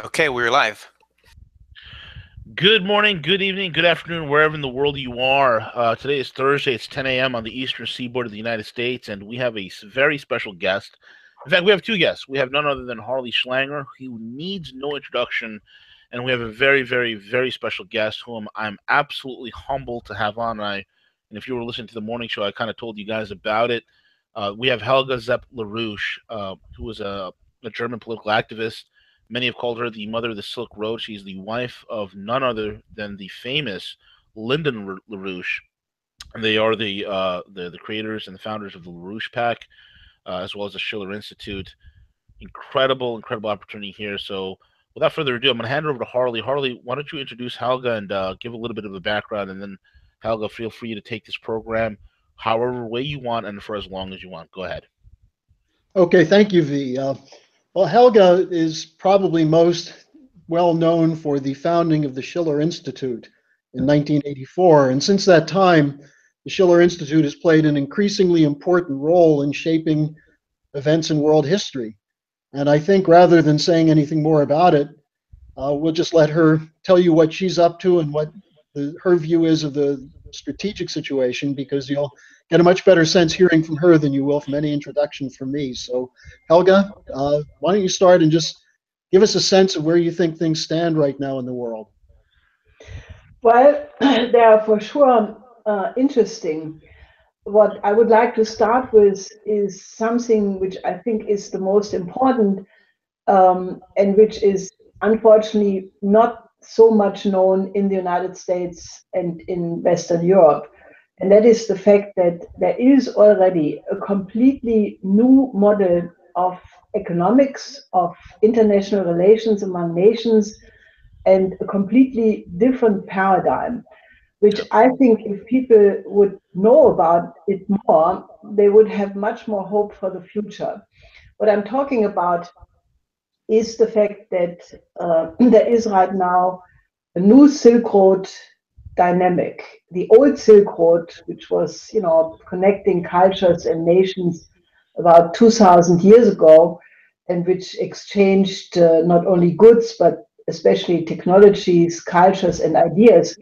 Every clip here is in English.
Okay, we're live. Good morning, good evening, good afternoon, wherever in the world you are. Today is Thursday. It's 10 a.m. on the eastern seaboard of the United States, and we have a very special guest. In fact, we have two guests. We have none other than Harley Schlanger, who needs no introduction, and we have a very, very, very special guest whom I'm absolutely humbled to have on. And if you were listening to the morning show, I kind of told you guys about it. We have Helga Zepp-LaRouche, who is a German political activist. Many have called her the mother of the Silk Road. She's the wife of none other than the famous Lyndon LaRouche, and they are the creators and the founders of the LaRouche Pack, as well as the Schiller Institute. Incredible, incredible opportunity here. So, without further ado, I'm going to hand it over to Harley. Harley, why don't you introduce Helga and give a little bit of a background, and then Helga, feel free to take this program however way you want and for as long as you want. Go ahead. Okay, thank you, V. Well, Helga is probably most well known for the founding of the Schiller Institute in 1984. And since that time, the Schiller Institute has played an increasingly important role in shaping events in world history. And I think rather than saying anything more about it, we'll just let her tell you what she's up to and what her view is of the strategic situation, because you'll get a much better sense hearing from her than you will from any introduction from me. So, Helga, why don't you start and just give us a sense of where you think things stand right now in the world? Well, they are for sure interesting. What I would like to start with is something which I think is the most important, and which is unfortunately not so much known in the United States and in Western Europe. And that is the fact that there is already a completely new model of economics, of international relations among nations, and a completely different paradigm, which I think if people would know about it more, they would have much more hope for the future. What I'm talking about is the fact that there is right now a new Silk Road dynamic. The old Silk Road, which was, connecting cultures and nations about 2,000 years ago, and which exchanged not only goods but especially technologies, cultures, and ideas,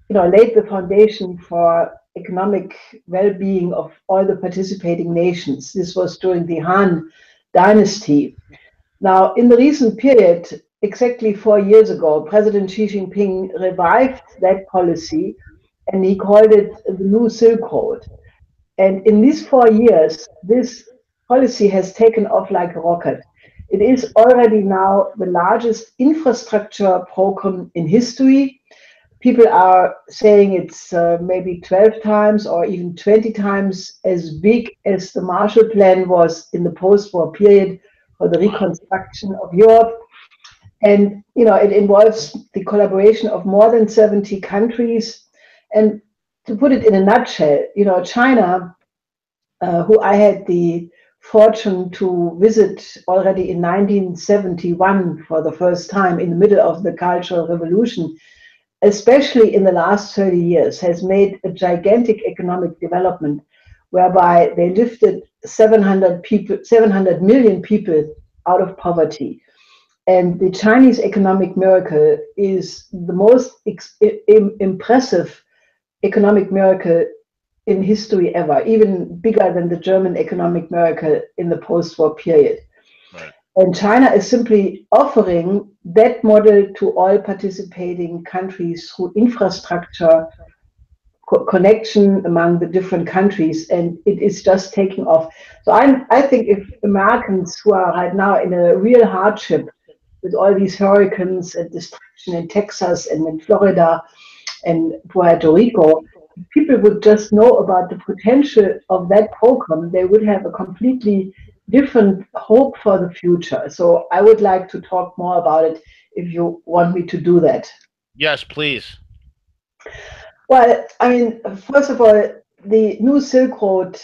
laid the foundation for economic well-being of all the participating nations. This was during the Han Dynasty. Now, in the recent period, exactly 4 years ago, President Xi Jinping revived that policy and he called it the new Silk Road. And in these 4 years, this policy has taken off like a rocket. It is already now the largest infrastructure program in history. People are saying it's maybe 12 times or even 20 times as big as the Marshall Plan was in the post-war period for the Wow. reconstruction of Europe. And it involves the collaboration of more than 70 countries. And to put it in a nutshell, China, who I had the fortune to visit already in 1971 for the first time in the middle of the Cultural Revolution, especially in the last 30 years, has made a gigantic economic development whereby they lifted 700 million people out of poverty. And the Chinese economic miracle is the most impressive economic miracle in history ever, even bigger than the German economic miracle in the post-war period. Right. And China is simply offering that model to all participating countries through infrastructure connection among the different countries, and it is just taking off. So I think if Americans who are right now in a real hardship with all these hurricanes and destruction in Texas and in Florida and Puerto Rico, if people would just know about the potential of that program, they would have a completely different hope for the future. So I would like to talk more about it if you want me to do that. Yes, please. Well, I mean, first of all, the new Silk Road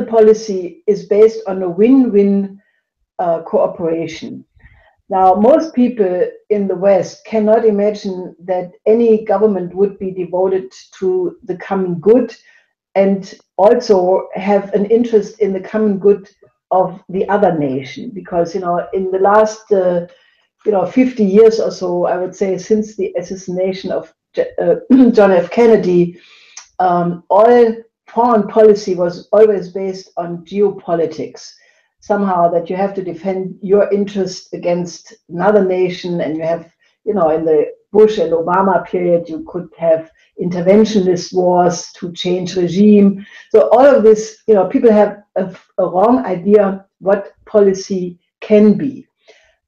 policy is based on a win-win cooperation. Now, most people in the West cannot imagine that any government would be devoted to the common good and also have an interest in the common good of the other nation. Because, in the last 50 years or so, I would say, since the assassination of John F. Kennedy, all foreign policy was always based on geopolitics. Somehow that you have to defend your interest against another nation, and you have, in the Bush and Obama period, you could have interventionist wars to change regime. So all of this, people have a wrong idea what policy can be.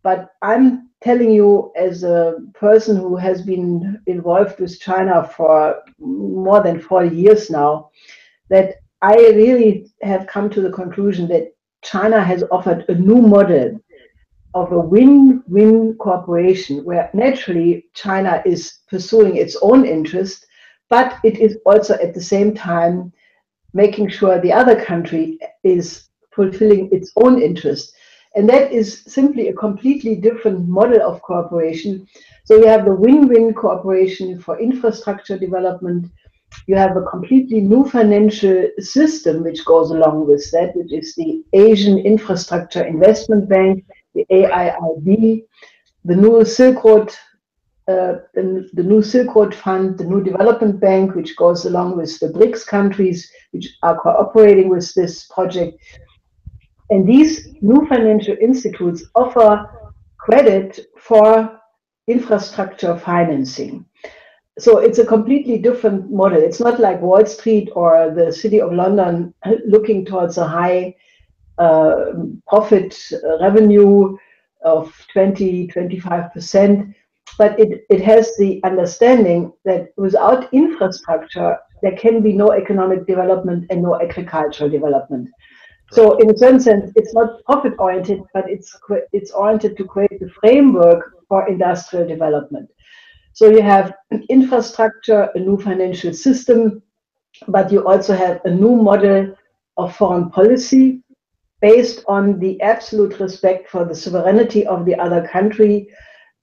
But I'm telling you, as a person who has been involved with China for more than 40 years now, that I really have come to the conclusion that China has offered a new model of a win-win cooperation where naturally China is pursuing its own interest, but it is also at the same time making sure the other country is fulfilling its own interest. And that is simply a completely different model of cooperation. So you have the win-win cooperation for infrastructure development. You have a completely new financial system which goes along with that, which is the Asian Infrastructure Investment Bank, the AIIB, the new Silk Road, the new Silk Road Fund, the new Development Bank, which goes along with the BRICS countries, which are cooperating with this project. And these new financial institutes offer credit for infrastructure financing. So it's a completely different model. It's not like Wall Street or the City of London looking towards a high profit revenue of 20-25%, but it has the understanding that without infrastructure, there can be no economic development and no agricultural development. So in a certain sense, it's not profit-oriented, but it's oriented to create the framework for industrial development. So you have infrastructure, a new financial system, but you also have a new model of foreign policy based on the absolute respect for the sovereignty of the other country,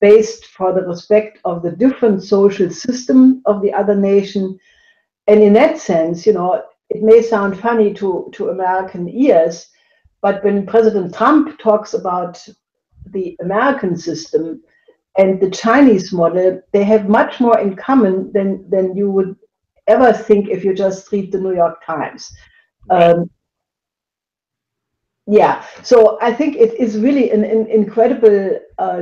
based for the respect of the different social system of the other nation. And in that sense, it may sound funny to American ears, but when President Trump talks about the American system and the Chinese model, they have much more in common than you would ever think if you just read the New York Times. Yeah, so I think it is really an incredible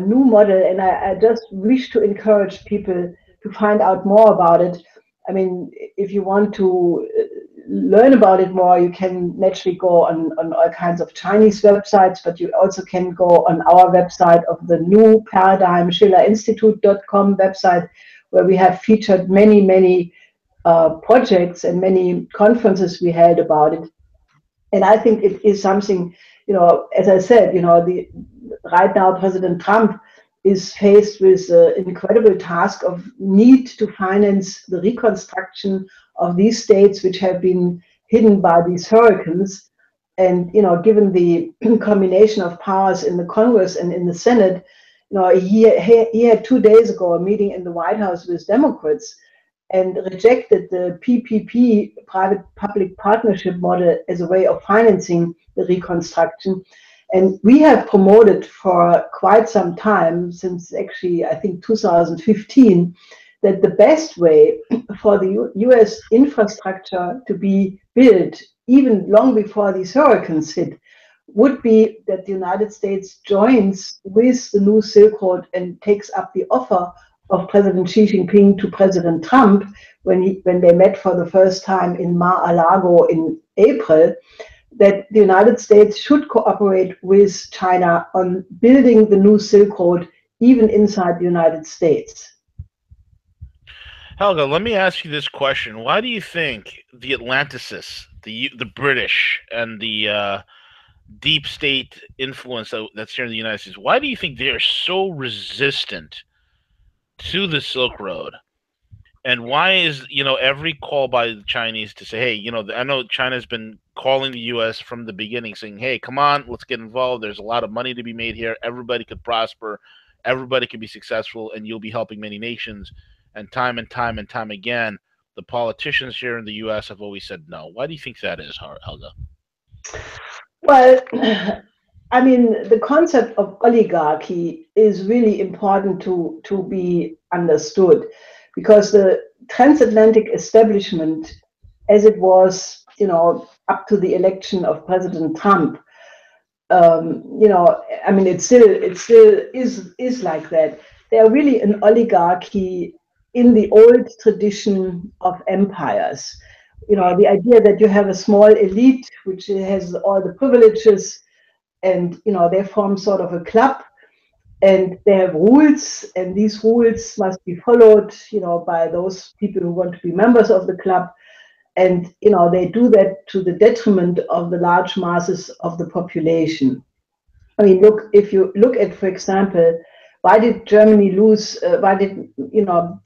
new model, and I just wish to encourage people to find out more about it. I mean, if you want to learn about it more, you can naturally go on all kinds of Chinese websites, but you also can go on our website of the new paradigm, schillerinstitute.com website, where we have featured many projects and many conferences we held about it. And I think it is something, as I said, right now President Trump is faced with an incredible task of need to finance the reconstruction of these states which have been hidden by these hurricanes. And, given the combination of powers in the Congress and in the Senate, he had 2 days ago a meeting in the White House with Democrats and rejected the PPP, private-public partnership model, as a way of financing the reconstruction. And we have promoted for quite some time, since actually I think 2015, that the best way for the US infrastructure to be built, even long before these hurricanes hit, would be that the United States joins with the new Silk Road and takes up the offer of President Xi Jinping to President Trump when they met for the first time in Mar-a-Lago in April, that the United States should cooperate with China on building the new Silk Road, even inside the United States. Helga, let me ask you this question. Why do you think the Atlanticists, the British, and the deep state influence that's here in the United States, why do you think they're so resistant to the Silk Road? And why is, every call by the Chinese to say, hey, I know China's been calling the U.S. from the beginning saying, hey, come on, let's get involved. There's a lot of money to be made here. Everybody could prosper. Everybody can be successful, and you'll be helping many nations. And time again, the politicians here in the U.S. have always said no. Why do you think that is, Helga? Well, I mean, the concept of oligarchy is really important to be understood, because the transatlantic establishment, as it was, up to the election of President Trump, I mean, it still is like that. They are really an oligarchy in the old tradition of empires. The idea that you have a small elite which has all the privileges, and they form sort of a club, and they have rules, and these rules must be followed, by those people who want to be members of the club. And they do that to the detriment of the large masses of the population. I mean, look, if you look at, for example, why did Germany lose? Why did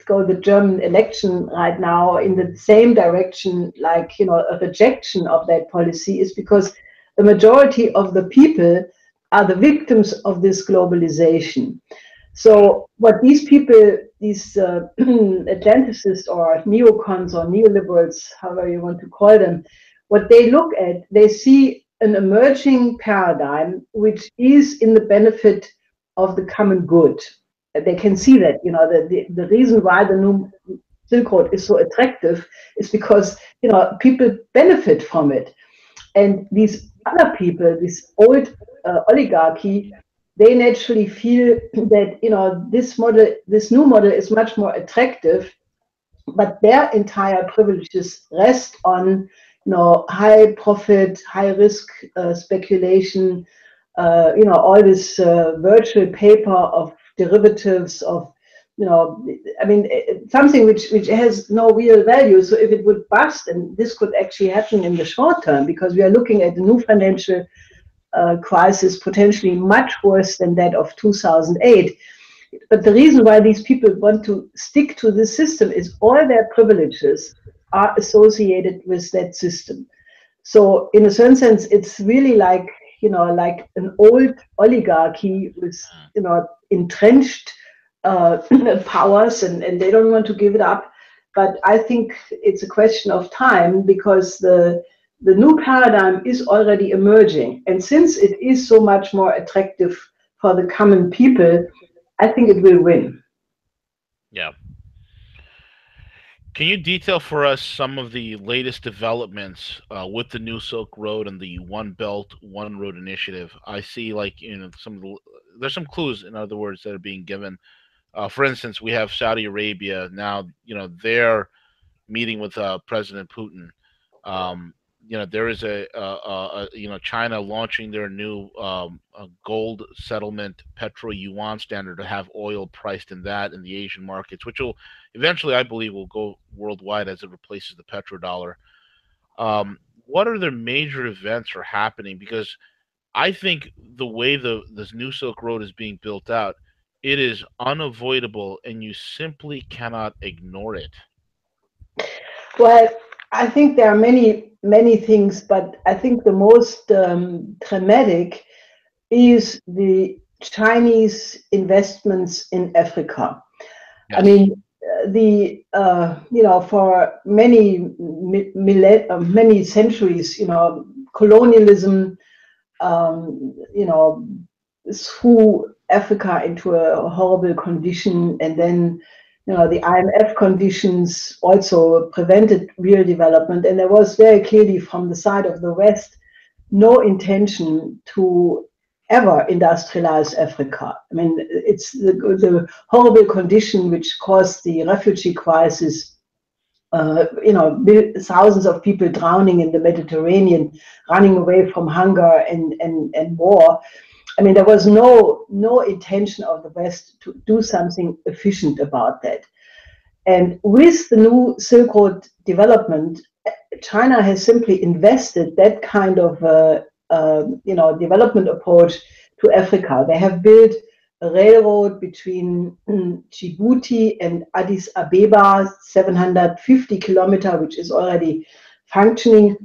go the German election right now in the same direction, like a rejection of that policy? Is because the majority of the people are the victims of this globalization. So what these people, these Atlanticists or neocons or neoliberals, however you want to call them, what they look at, they see an emerging paradigm which is in the benefit of the common good. They can see that, the reason why the new Silk Road is so attractive is because, people benefit from it. And these other people, this old oligarchy, they naturally feel that this new model is much more attractive, but their entire privileges rest on high profit, high risk speculation, all this virtual paper of derivatives of I mean, something which has no real value. So if it would bust, and this could actually happen in the short term, because we are looking at a new financial crisis potentially much worse than that of 2008. But the reason why these people want to stick to this system is all their privileges are associated with that system. So in a certain sense, it's really like like an old oligarchy with entrenched powers, and they don't want to give it up. But I think it's a question of time, because the new paradigm is already emerging, and since it is so much more attractive for the common people, I think it will win. Yeah. Can you detail for us some of the latest developments with the new Silk Road and the One Belt, One Road initiative? I see, like, some of the, there's some clues, in other words, that are being given. For instance, we have Saudi Arabia now. They're meeting with President Putin. Um, there is China launching their new gold settlement petro yuan standard to have oil priced in that in the Asian markets, which will eventually, I believe, will go worldwide as it replaces the petrodollar. What are the major events are happening? Because I think the way this new Silk Road is being built out, it is unavoidable, and you simply cannot ignore it. Well, I think there are many things, but I think the most dramatic is the Chinese investments in Africa. I Yes. mean, for many centuries, colonialism, threw Africa into a horrible condition, and then the IMF conditions also prevented real development, and there was very clearly from the side of the West no intention to ever industrialize Africa. I mean, it's the horrible condition which caused the refugee crisis. Thousands of people drowning in the Mediterranean, running away from hunger and war. I mean, there was no intention of the West to do something efficient about that. And with the new Silk Road development, China has simply invested that kind of development approach to Africa. They have built a railroad between Djibouti and Addis Abeba, 750 kilometer, which is already functioning.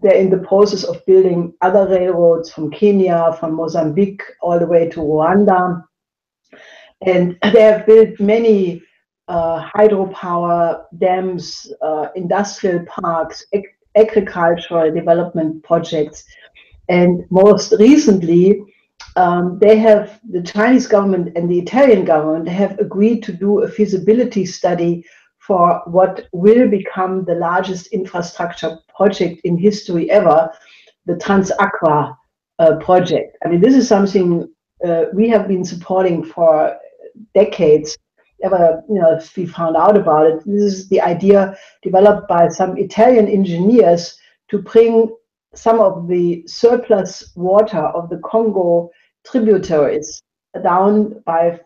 They're in the process of building other railroads from Kenya, from Mozambique, all the way to Rwanda. And they have built many hydropower dams, industrial parks, agricultural development projects. And most recently, the Chinese government and the Italian government have agreed to do a feasibility study for what will become the largest infrastructure project in history ever, the Transaqua project. I mean, this is something we have been supporting for decades. Ever, we found out about it. This is the idea developed by some Italian engineers to bring some of the surplus water of the Congo tributaries down by,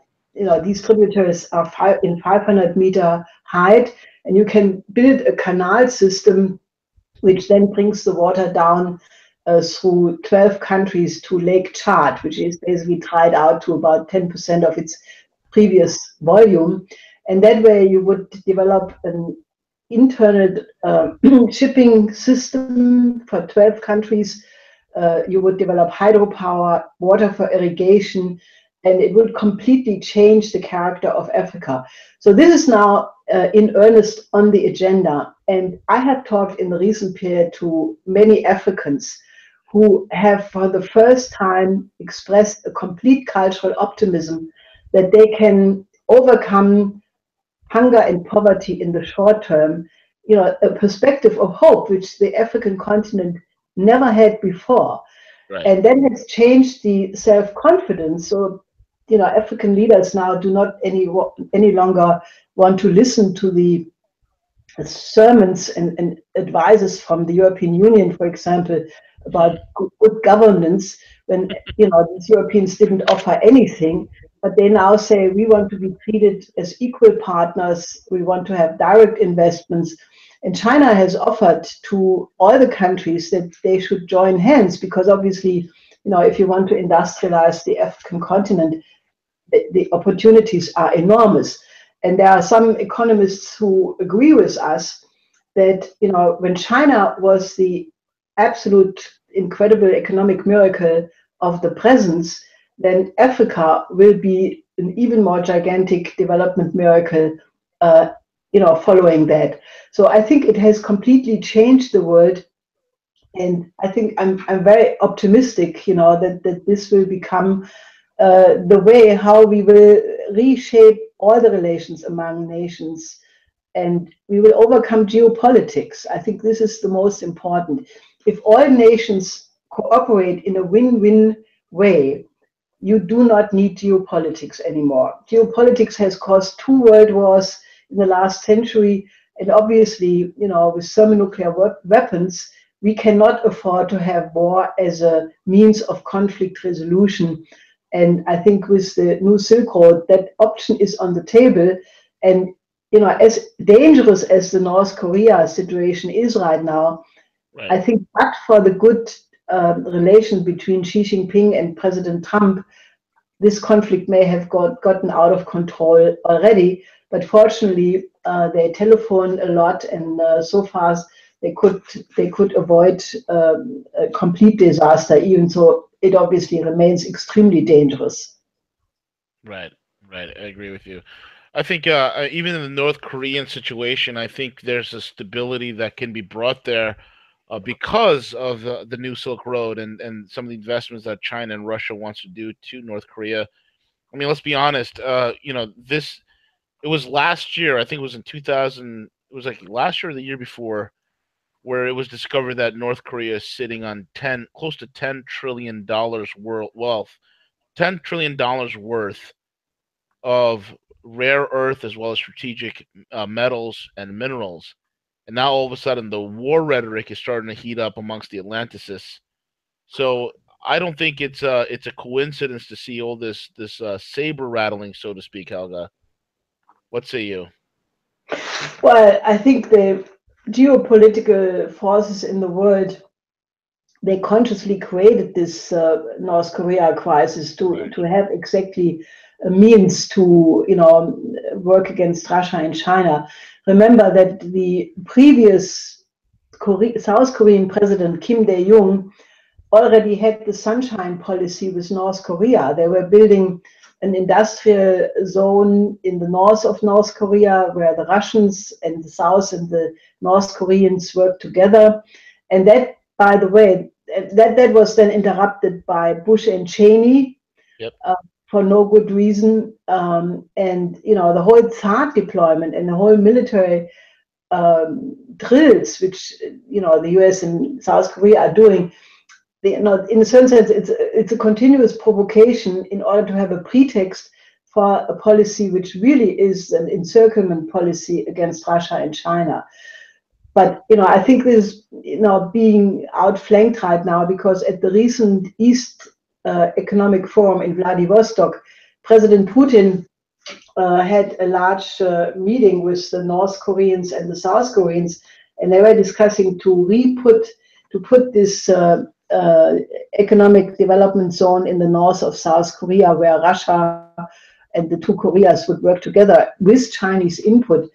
these tributaries are in 500-meter height, and you can build a canal system which then brings the water down through 12 countries to Lake Chad, which is basically dried out to about 10% of its previous volume. And that way you would develop an internal shipping system for 12 countries. You would develop hydropower, water for irrigation, and it would completely change the character of Africa. So this is now in earnest on the agenda. And I have talked in the recent period to many Africans who have for the first time expressed a complete cultural optimism that they can overcome hunger and poverty in the short term, a perspective of hope, which the African continent never had before. Right. And that has changed the self-confidence. So, African leaders now do not any longer want to listen to the sermons and advices from the European Union, for example, about good governance, when these Europeans didn't offer anything. But they now say we want to be treated as equal partners. We want to have direct investments. And China has offered to all the countries that they should join hands, because obviously, if you want to industrialize the African continent, the opportunities are enormous. And there are some economists who agree with us that, when China was the absolute incredible economic miracle of the present, then Africa will be an even more gigantic development miracle, following that. So I think it has completely changed the world. And I think I'm very optimistic, that this will become the way how we will reshape all the relations among nations, and we will overcome geopolitics. I think this is the most important. If all nations cooperate in a win-win way, you do not need geopolitics anymore. Geopolitics has caused 2 world wars in the last century, and obviously, with thermonuclear weapons, we cannot afford to have war as a means of conflict resolution. And I think with the new Silk Road, that option is on the table. And, as dangerous as the North Korea situation is right now, Right. I think but for the good relation between Xi Jinping and President Trump, this conflict may have gotten out of control already. But fortunately, they telephone a lot, and so far they could avoid a complete disaster, even though it obviously remains extremely dangerous. Right. I agree with you. I think even in the North Korean situation, I think there's a stability that can be brought there because of the new Silk Road and some of the investments that China and Russia wants to do to North Korea. I mean, let's be honest. It was last year. I think it was in 2000. It was like last year or the year before, where it was discovered that North Korea is sitting on close to $10 trillion world wealth, $10 trillion worth of rare earth as well as strategic metals and minerals. And now all of a sudden, the war rhetoric is starting to heat up amongst the Atlanticists. So I don't think it's a coincidence to see all this saber rattling, so to speak, Helga. What say you? Well, I think the geopolitical forces in the world, they consciously created this North Korea crisis to have exactly a means to work against Russia and China. Remember that the previous South Korean president Kim Dae-jung already had the sunshine policy with North Korea. They were building an industrial zone in the north of North Korea where the Russians and the South and the North Koreans work together. And that, by the way, that was then interrupted by Bush and Cheney. Yep. For no good reason, and the whole THAAD deployment and the whole military drills, which the U.S. and South Korea are doing, in a certain sense, it's a continuous provocation in order to have a pretext for a policy which really is an encirclement policy against Russia and China. But I think this is being outflanked right now, because at the recent East Economic Forum in Vladivostok, President Putin had a large meeting with the North Koreans and the South Koreans, and they were discussing to put this economic development zone in the north of South Korea, where Russia and the two Koreas would work together with Chinese input,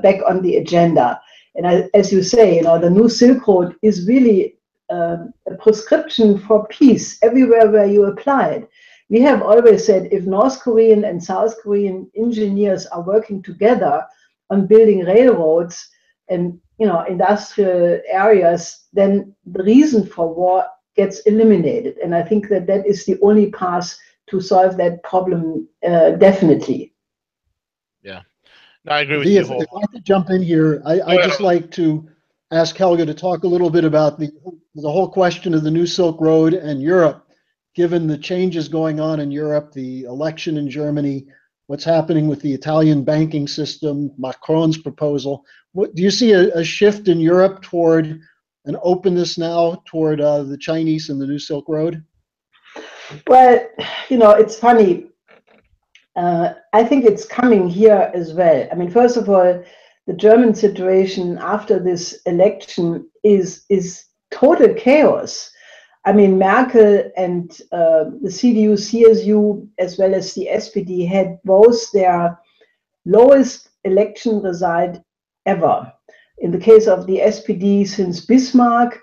back on the agenda. And as you say, the new Silk Road is really a prescription for peace everywhere where you apply it. We have always said, if North Korean and South Korean engineers are working together on building railroads and industrial areas, then the reason for war gets eliminated. And I think that is the only path to solve that problem, definitely. Yeah, no, I agree with you. If I could jump in here, I'd just like to ask Helga to talk a little bit about the whole question of the new Silk Road and Europe, given the changes going on in Europe, the election in Germany, what's happening with the Italian banking system, Macron's proposal. Do you see a shift in Europe toward an openness now toward the Chinese and the new Silk Road? Well, it's funny. I think it's coming here as well. I mean, first of all, the German situation after this election is total chaos. I mean, Merkel and the CDU, CSU, as well as the SPD, had both their lowest election result ever. In the case of the SPD since Bismarck,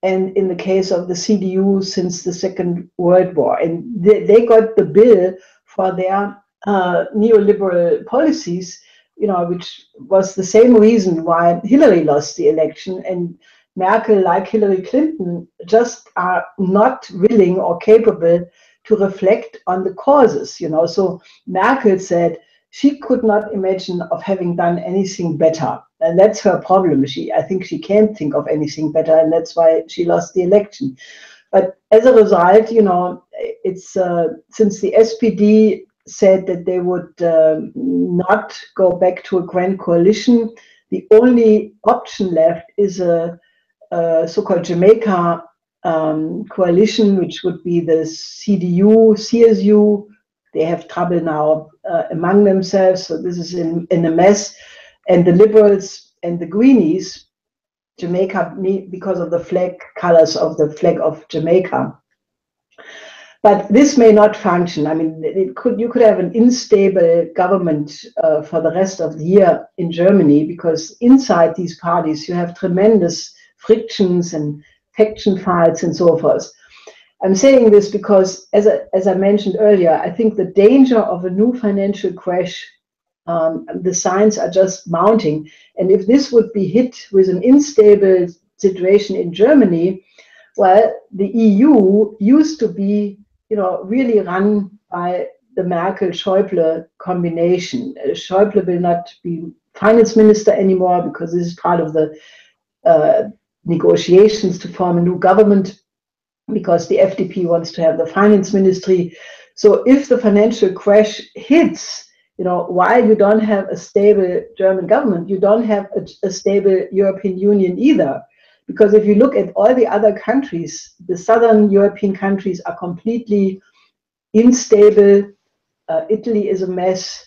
and in the case of the CDU since the Second World War. And they got the bill for their neoliberal policies, which was the same reason why Hillary lost the election. And Merkel, like Hillary Clinton, just are not willing or capable to reflect on the causes. So Merkel said she could not imagine of having done anything better. And that's her problem. I think she can't think of anything better, and that's why she lost the election. But as a result, it's since the SPD said that they would not go back to a grand coalition, the only option left is a so-called Jamaica coalition, which would be the CDU, CSU. They have trouble now among themselves, so this is in a mess. And the Liberals and the Greenies, Jamaica, because of the flag colors of the flag of Jamaica. But this may not function. I mean, you could have an unstable government for the rest of the year in Germany, because inside these parties you have tremendous frictions and faction fights and so forth. I'm saying this because, as I mentioned earlier, I think the danger of a new financial crash, the signs are just mounting. And if this would be hit with an unstable situation in Germany, well, the EU used to be, really run by the Merkel-Schäuble combination. Schäuble will not be finance minister anymore, because this is part of the negotiations to form a new government, because the FDP wants to have the finance ministry. So if the financial crash hits, while you don't have a stable German government, you don't have a stable European Union either. Because if you look at all the other countries, the southern European countries are completely unstable. Italy is a mess.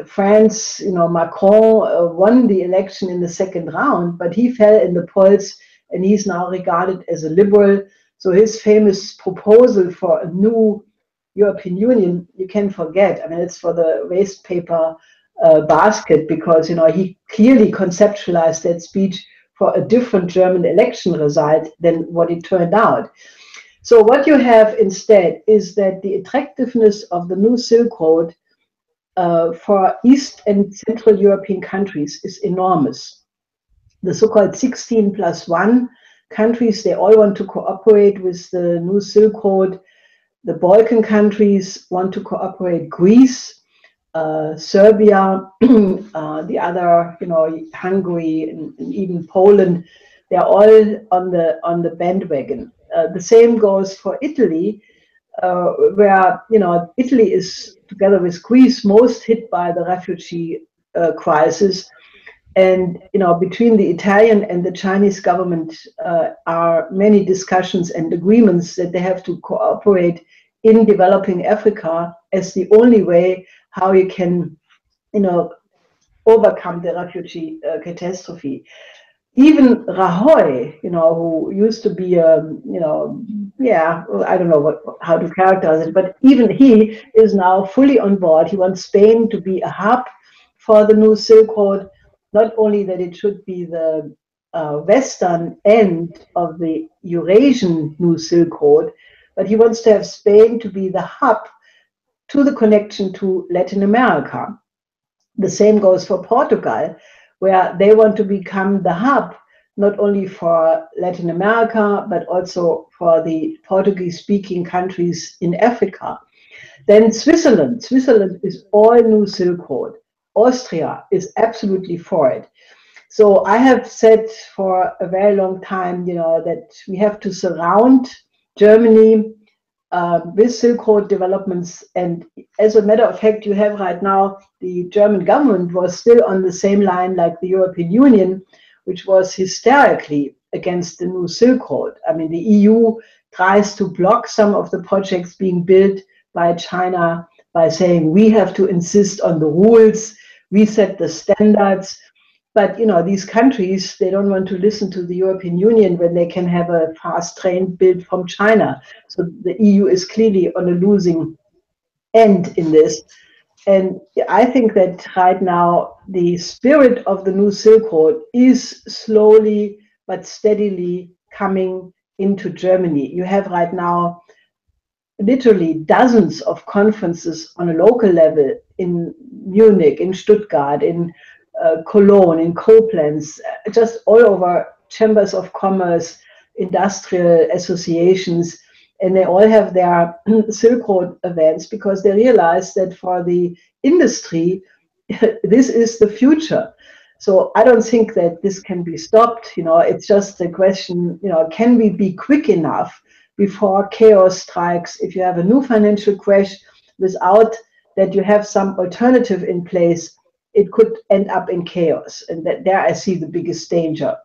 France, Macron won the election in the second round, but he fell in the polls, and he's now regarded as a liberal. So his famous proposal for a new European Union, you can forget. I mean, it's for the waste paper basket, because he clearly conceptualized that speech for a different German election result than what it turned out. So what you have instead is that the attractiveness of the new Silk Road for East and Central European countries is enormous. The so-called 16+1 countries, they all want to cooperate with the new Silk Road. The Balkan countries want to cooperate. Greece, Serbia, the other, Hungary and even Poland, they're all on the bandwagon. The same goes for Italy, where Italy is, together with Greece, most hit by the refugee crisis. And between the Italian and the Chinese government are many discussions and agreements that they have to cooperate in developing Africa as the only way how you can, overcome the refugee catastrophe. Even Rajoy, who used to be, I don't know how to characterize it, but even he is now fully on board. He wants Spain to be a hub for the new Silk Road. Not only that it should be the western end of the Eurasian new Silk Road, but he wants to have Spain to be the hub to the connection to Latin America. The same goes for Portugal, where they want to become the hub, not only for Latin America, but also for the Portuguese-speaking countries in Africa. Then Switzerland is all new Silk Road. Austria is absolutely for it. So I have said for a very long time, that we have to surround Germany with Silk Road developments. And as a matter of fact, you have right now, the German government was still on the same line like the European Union, which was hysterically against the new Silk Road. I mean, the EU tries to block some of the projects being built by China by saying we have to insist on the rules, we set the standards. But these countries, they don't want to listen to the European Union when they can have a fast train built from China. So the EU is clearly on a losing end in this. And I think that right now, the spirit of the new Silk Road is slowly but steadily coming into Germany. You have right now literally dozens of conferences on a local level in Munich, in Stuttgart, in Cologne, in Koblenz, just all over, chambers of commerce, industrial associations, and they all have their Silk Road events because they realize that for the industry, this is the future. So I don't think that this can be stopped. It's just a question, can we be quick enough before chaos strikes? If you have a new financial crash without that you have some alternative in place, it could end up in chaos. And there I see the biggest danger.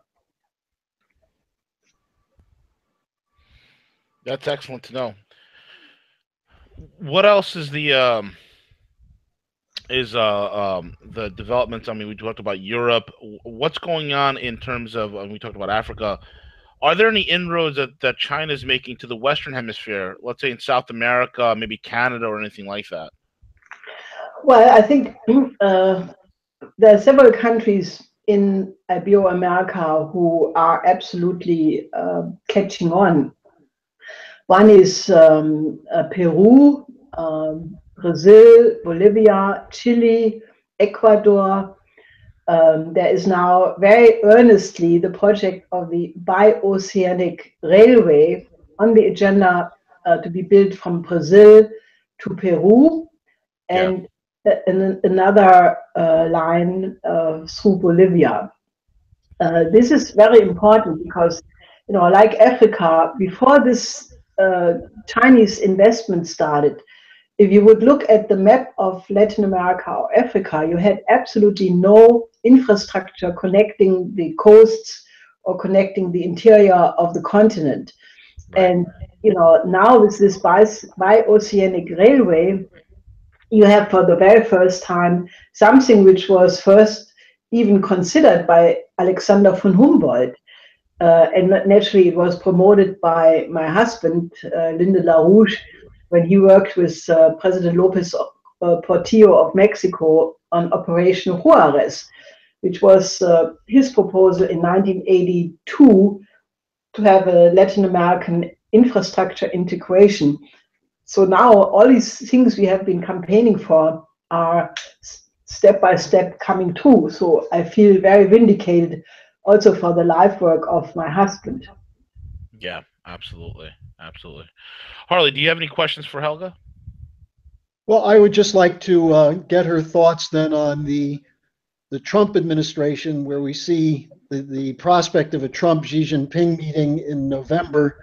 That's excellent to know. What else is the developments? I mean, we talked about Europe. What's going on in terms of, we talked about Africa. Are there any inroads that China is making to the Western Hemisphere, let's say in South America, maybe Canada or anything like that? Well, I think there are several countries in Ibero-America who are absolutely catching on. One is Peru, Brazil, Bolivia, Chile, Ecuador. There is now very earnestly the project of the bi-oceanic railway on the agenda to be built from Brazil to Peru, and another line through Bolivia. This is very important because, like Africa, before this Chinese investment started, if you would look at the map of Latin America or Africa, you had absolutely no infrastructure connecting the coasts or connecting the interior of the continent. Right. And now with this bi-oceanic railway, you have for the very first time something which was first even considered by Alexander von Humboldt. And naturally, it was promoted by my husband, Linda LaRouche, when he worked with President Lopez Portillo of Mexico on Operation Juarez, which was his proposal in 1982 to have a Latin American infrastructure integration. So now all these things we have been campaigning for are step by step coming true. So I feel very vindicated also for the life work of my husband. Yeah, absolutely, absolutely. Harley, do you have any questions for Helga? Well, I would just like to get her thoughts then on the Trump administration, where we see the prospect of a Trump Xi Jinping meeting in November.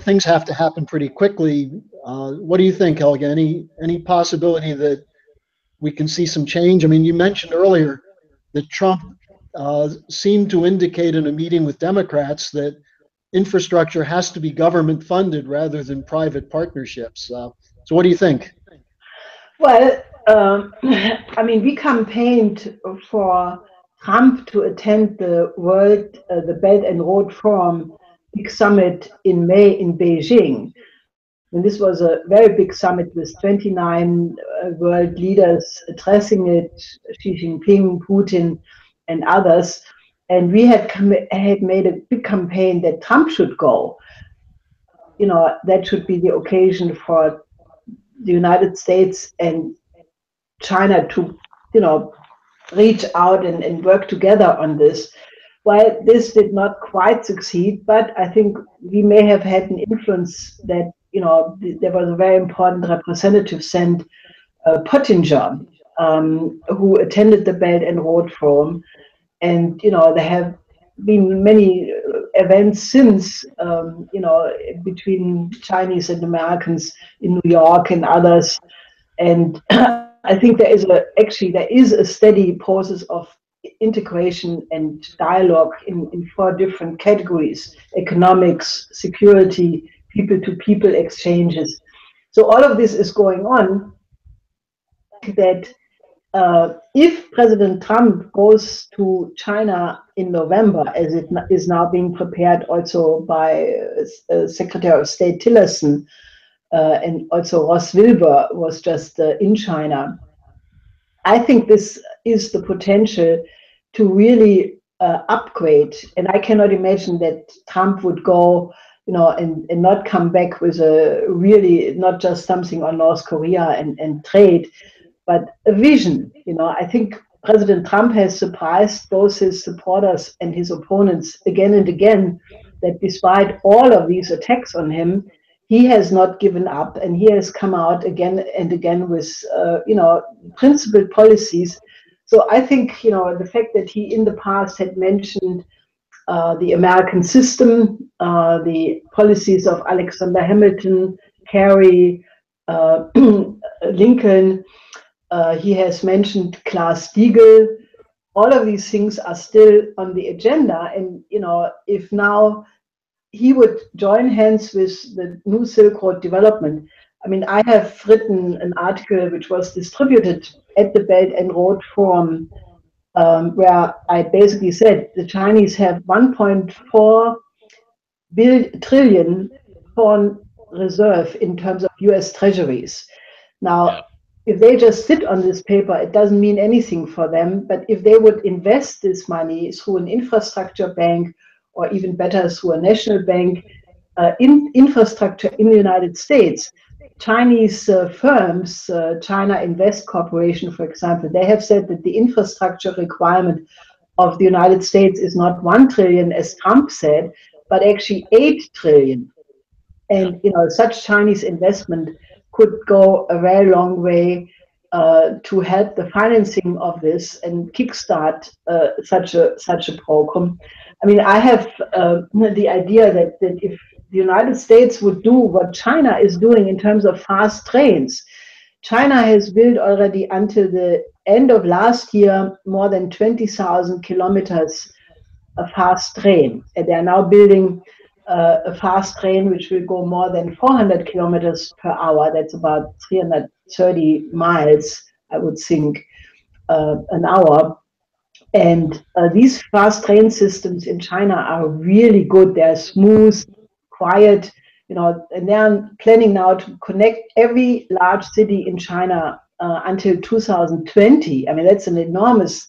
Things have to happen pretty quickly. What do you think, Helga? Any possibility that we can see some change? I mean, you mentioned earlier that Trump seemed to indicate in a meeting with Democrats that infrastructure has to be government funded rather than private partnerships. So, what do you think? Well, I mean, we campaigned for Trump to attend the Belt and Road Forum big summit in May in Beijing. And this was a very big summit with 29 world leaders addressing it, Xi Jinping, Putin, and others. And we had made a big campaign that Trump should go. You know, that should be the occasion for the United States and China to, you know, reach out and work together on this. While this did not quite succeed, but I think we may have had an influence that, you know, there was a very important representative sent, Pottinger, who attended the Belt and Road Forum. And, you know, there have been many events since, you know, between Chinese and Americans in New York and others. And I think there is a steady process of integration and dialogue in four different categories: economics, security, people-to-people exchanges. So all of this is going on. That if President Trump goes to China in November, as it is now being prepared also by Secretary of State Tillerson, and also Ross Wilbur was just in China, I think this is the potential to really upgrade. And I cannot imagine that Trump would go, you know, and not come back with a really, not just something on North Korea and trade, but a vision. You know, I think President Trump has surprised both his supporters and his opponents again and again, that despite all of these attacks on him, he has not given up, and he has come out again and again with, you know, principled policies. So I think, you know, the fact that he in the past had mentioned the American system, the policies of Alexander Hamilton, Kerry, Lincoln, he has mentioned Glass-Steagall. All of these things are still on the agenda, and, you know, if now he would join hands with the new Silk Road development. I mean, I have written an article which was distributed at the Belt and Road Forum, where I basically said the Chinese have 1.4 trillion foreign reserve in terms of US treasuries. Now, if they just sit on this paper, it doesn't mean anything for them. But if they would invest this money through an infrastructure bank, or even better, through a national bank, in infrastructure in the United States, Chinese firms, China Invest Corporation, for example, they have said that the infrastructure requirement of the United States is not 1 trillion, as Trump said, but actually 8 trillion. And, you know, such Chinese investment could go a very long way to help the financing of this and kickstart such a program. I mean, I have the idea that if the United States would do what China is doing in terms of fast trains, China has built already until the end of last year more than 20,000 kilometers of fast train. And they are now building a fast train which will go more than 400 kilometers per hour. That's about 330 miles, I would think, an hour. And these fast train systems in China are really good. They're smooth, quiet, you know, and they're planning now to connect every large city in China until 2020. I mean, that's an enormous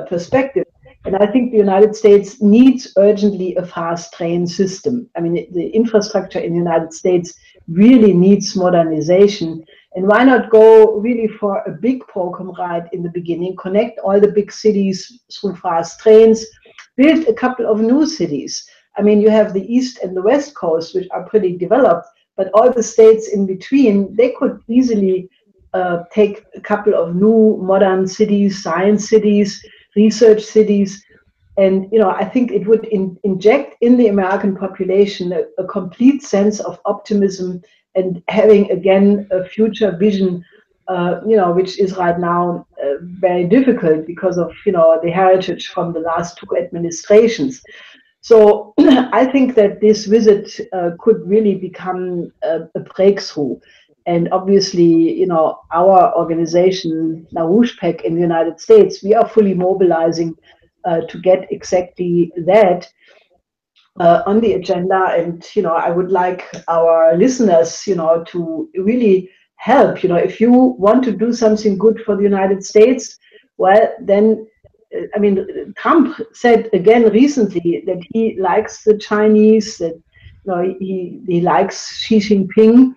perspective. And I think the United States needs urgently a fast train system. I mean, the infrastructure in the United States really needs modernization. And why not go really for a big program right in the beginning, connect all the big cities through fast trains, build a couple of new cities. I mean, you have the East and the West Coast, which are pretty developed, but all the states in between, they could easily take a couple of new modern cities, science cities, research cities. And, you know, I think it would inject in the American population a complete sense of optimism and having, again, a future vision, you know, which is right now very difficult because of, you know, the heritage from the last two administrations. So I think that this visit could really become a breakthrough. And obviously, you know, our organization, LaRouche PAC in the United States, we are fully mobilizing to get exactly that on the agenda. And, you know, I would like our listeners, you know, to really help. You know, if you want to do something good for the United States, well, then, I mean, Trump said again recently that he likes the Chinese, that, you know, he likes Xi Jinping.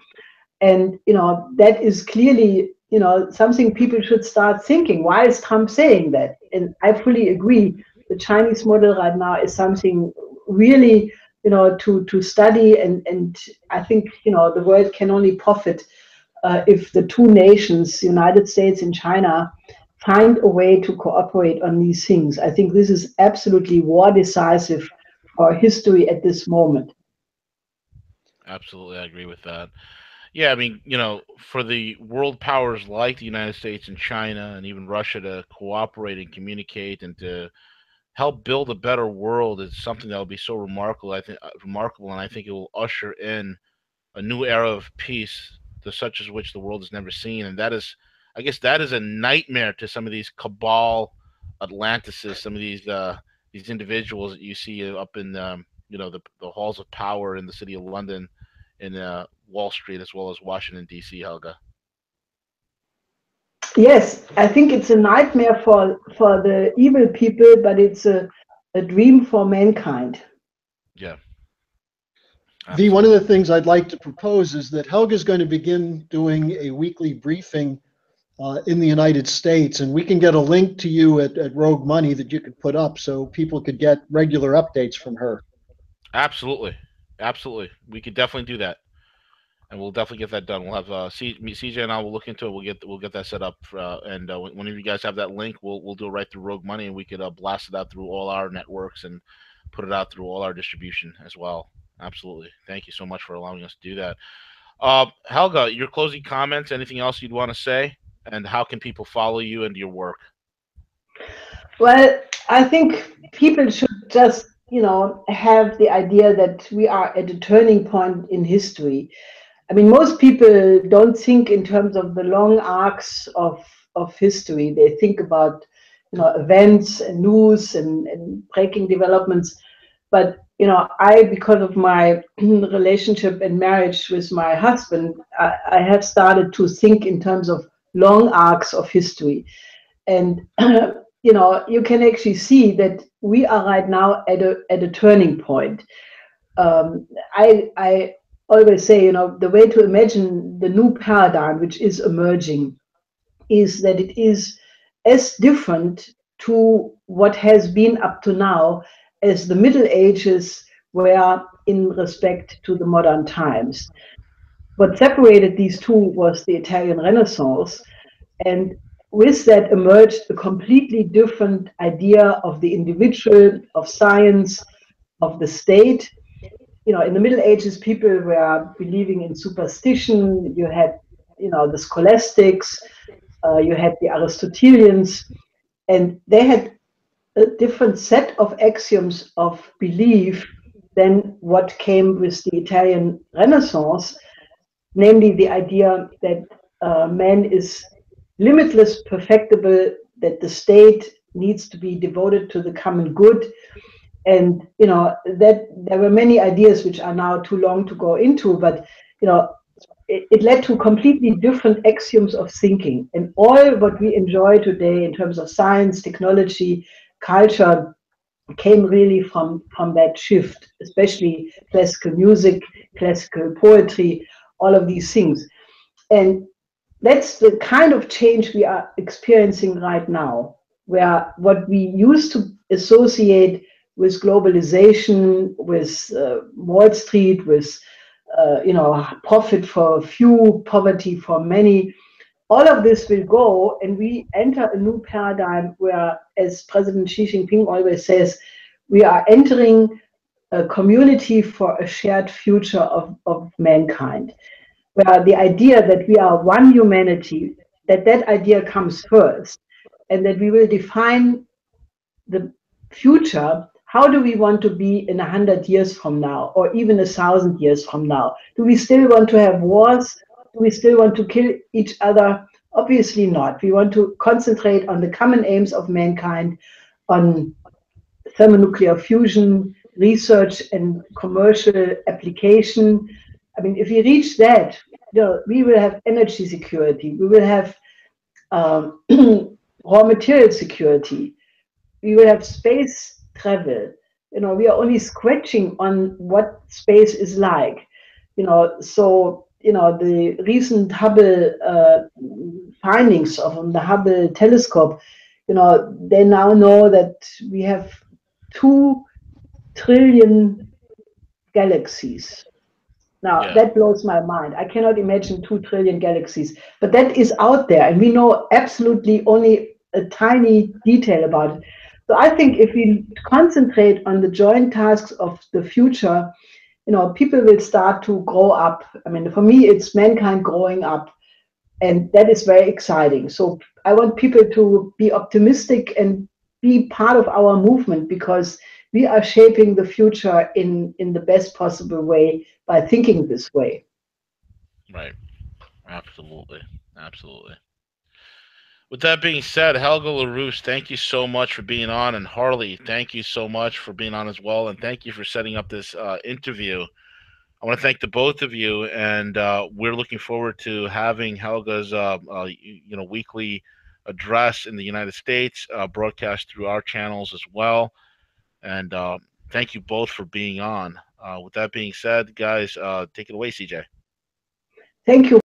And, you know, that is clearly, you know, something people should start thinking. Why is Trump saying that? And I fully agree. The Chinese model right now is something really, you know, to study. And I think, you know, the world can only profit if the two nations, United States and China, find a way to cooperate on these things. I think this is absolutely war decisive for history at this moment. Absolutely, I agree with that. Yeah, I mean, you know, for the world powers like the United States and China and even Russia to cooperate and communicate and to help build a better world is something that will be so remarkable. I think remarkable, and I think it will usher in a new era of peace, the such as which the world has never seen. And that is, I guess, that is a nightmare to some of these cabal Atlanticists, some of these individuals that you see up in you know, the halls of power in the city of London, in Wall Street, as well as Washington D.C. Helga. Yes, I think it's a nightmare for the evil people, but it's a dream for mankind. Yeah. One of the things I'd like to propose is that Helga's going to begin doing a weekly briefing in the United States, and we can get a link to you at Rogue Money that you could put up so people could get regular updates from her. Absolutely, absolutely. We could definitely do that, and we'll definitely get that done. We'll have CJ and I will look into it. We'll get that set up, and whenever you guys have that link, we'll do it right through Rogue Money, and we could blast it out through all our networks and put it out through all our distribution as well. Absolutely. Thank you so much for allowing us to do that. Helga, your closing comments. Anything else you'd want to say, and how can people follow you and your work? Well, I think people should just, you know, have the idea that we are at a turning point in history. I mean, most people don't think in terms of the long arcs of history. They think about, you know, events and news and breaking developments. But, you know, because of my relationship and marriage with my husband, I have started to think in terms of long arcs of history. And, you know, you can actually see that we are right now at a turning point. I always say, you know, the way to imagine the new paradigm which is emerging is that it is as different to what has been up to now as the Middle Ages were in respect to the modern times. What separated these two was the Italian Renaissance, and with that emerged a completely different idea of the individual, of science, of the state. You know, in the Middle Ages, people were believing in superstition. You had, you know, the scholastics, you had the Aristotelians, and they had a different set of axioms of belief than what came with the Italian Renaissance, namely the idea that man is limitless, perfectible, that the state needs to be devoted to the common good. And, you know, that there were many ideas which are now too long to go into, but, you know, it led to completely different axioms of thinking. And all what we enjoy today in terms of science, technology, culture came really from that shift, especially classical music, classical poetry, all of these things. And that's the kind of change we are experiencing right now, where what we used to associate with globalization, with Wall Street, with profit for few, poverty for many. All of this will go, and we enter a new paradigm where, as President Xi Jinping always says, we are entering a community for a shared future of mankind, where the idea that we are one humanity, that idea comes first, and that we will define the future. How do we want to be in 100 years from now, or even 1,000 years from now? Do we still want to have wars? Do we still want to kill each other? Obviously not. We want to concentrate on the common aims of mankind, on thermonuclear fusion, research and commercial application. I mean, if we reach that, we will have energy security. We will have raw material security. We will have space travel. We are only scratching on what space is like. So the recent Hubble findings of the Hubble telescope, they now know that we have 2 trillion galaxies. Now, that blows my mind. I cannot imagine 2 trillion galaxies, but that is out there, and we know absolutely only a tiny detail about it. So I think if we concentrate on the joint tasks of the future, people will start to grow up. I mean, for me, it's mankind growing up, and that is very exciting. So I want people to be optimistic and be part of our movement, because we are shaping the future in the best possible way by thinking this way. Right. Absolutely. Absolutely. With that being said, Helga LaRouche, thank you so much for being on. And Harley, thank you so much for being on as well. And thank you for setting up this interview. I want to thank the both of you. And we're looking forward to having Helga's weekly address in the United States broadcast through our channels as well. And thank you both for being on. With that being said, guys, take it away, CJ. Thank you.